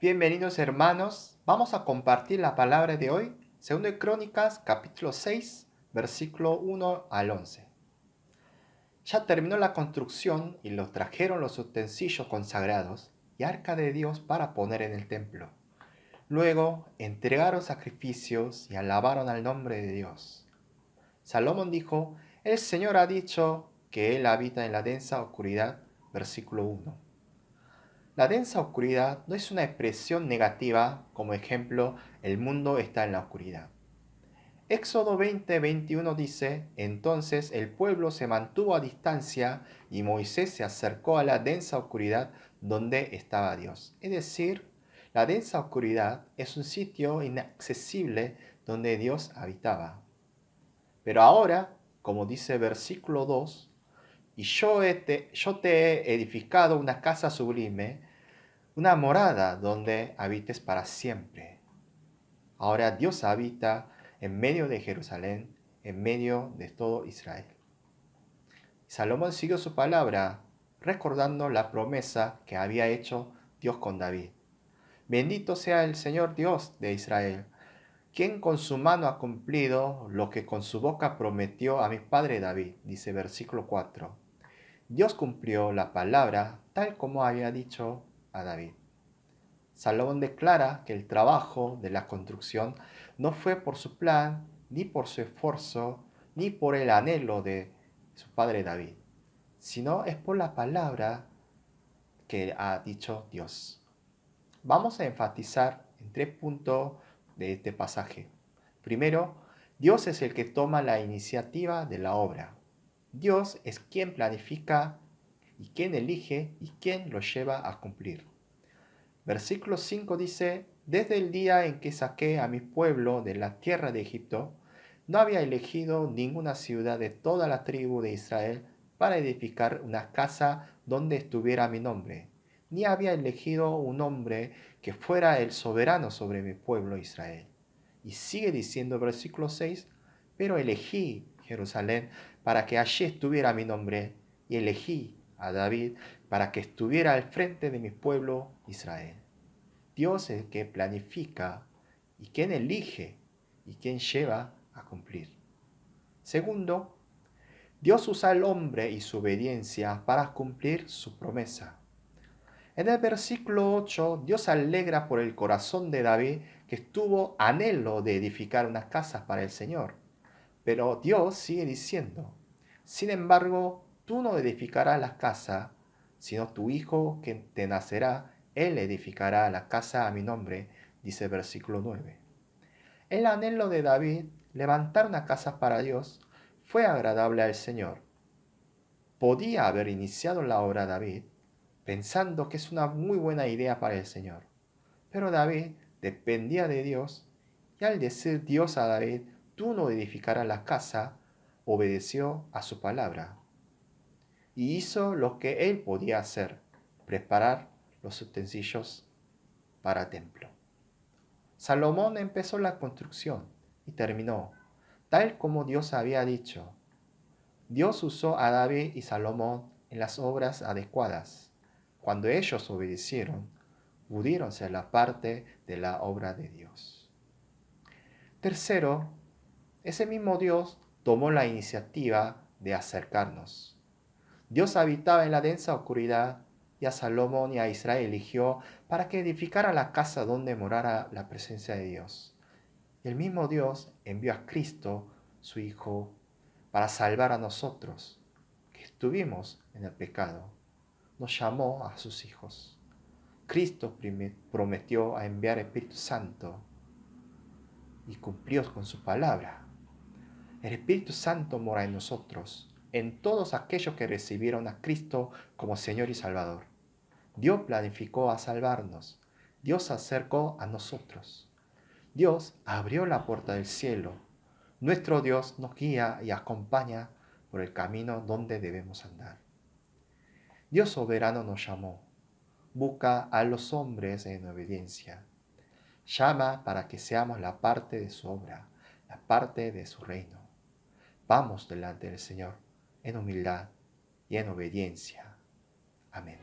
Bienvenidos hermanos, vamos a compartir la palabra de hoy, segundo de Crónicas, capítulo 6, versículo 1 al 11. Ya terminó la construcción y los trajeron los utensilios consagrados y arca de Dios para poner en el templo. Luego entregaron sacrificios y alabaron al nombre de Dios. Salomón dijo, el Señor ha dicho que Él habita en la densa oscuridad, versículo 1. La densa oscuridad no es una expresión negativa, como ejemplo, el mundo está en la oscuridad. Éxodo 20:21 dice, entonces el pueblo se mantuvo a distancia y Moisés se acercó a la densa oscuridad donde estaba Dios. Es decir, la densa oscuridad es un sitio inaccesible donde Dios habitaba. Pero ahora, como dice versículo 2, y yo te he edificado una casa sublime, una morada donde habites para siempre. Ahora Dios habita en medio de Jerusalén, en medio de todo Israel. Salomón siguió su palabra, recordando la promesa que había hecho Dios con David. Bendito sea el Señor Dios de Israel, quien con su mano ha cumplido lo que con su boca prometió a mi padre David, dice versículo 4. Dios cumplió la palabra tal como había dicho a David. Salomón declara que el trabajo de la construcción no fue por su plan, ni por su esfuerzo, ni por el anhelo de su padre David, sino es por la palabra que ha dicho Dios. Vamos a enfatizar en 3 puntos de este pasaje. Primero, Dios es el que toma la iniciativa de la obra. Dios es quien planifica y quien elige y quien lo lleva a cumplir. Versículo 5 dice, desde el día en que saqué a mi pueblo de la tierra de Egipto, no había elegido ninguna ciudad de toda la tribu de Israel para edificar una casa donde estuviera mi nombre, ni había elegido un hombre que fuera el soberano sobre mi pueblo Israel. Y sigue diciendo versículo 6, pero elegí Jerusalén para que allí estuviera mi nombre, y elegí a David para que estuviera al frente de mi pueblo Israel. Dios es el que planifica y quien elige y quien lleva a cumplir. Segundo, Dios usa al hombre y su obediencia para cumplir su promesa. En el versículo 8, Dios alegra por el corazón de David que tuvo anhelo de edificar una casa para el Señor. Pero Dios sigue diciendo, sin embargo, tú no edificarás la casa, sino tu hijo que te nacerá, él edificará la casa a mi nombre, dice el versículo 9. El anhelo de David, levantar una casa para Dios, fue agradable al Señor. Podía haber iniciado la obra David, pensando que es una muy buena idea para el Señor. Pero David dependía de Dios, y al decir Dios a David, tú no edificarás la casa, obedeció a su palabra. Y hizo lo que él podía hacer, preparar los utensilios para el templo. Salomón empezó la construcción y terminó, tal como Dios había dicho. Dios usó a David y Salomón en las obras adecuadas. Cuando ellos obedecieron, pudieron ser la parte de la obra de Dios. Tercero, ese mismo Dios tomó la iniciativa de acercarnos. Dios habitaba en la densa oscuridad y a Salomón y a Israel eligió para que edificara la casa donde morara la presencia de Dios. Y el mismo Dios envió a Cristo, su Hijo, para salvar a nosotros, que estuvimos en el pecado. Nos llamó a sus hijos. Cristo prometió a enviar Espíritu Santo y cumplió con su palabra. El Espíritu Santo mora en nosotros, en todos aquellos que recibieron a Cristo como Señor y Salvador. Dios planificó a salvarnos. Dios se acercó a nosotros. Dios abrió la puerta del cielo. Nuestro Dios nos guía y acompaña por el camino donde debemos andar. Dios soberano nos llamó. Busca a los hombres en obediencia. Llama para que seamos la parte de su obra, la parte de su reino. Vamos delante del Señor en humildad y en obediencia. Amén.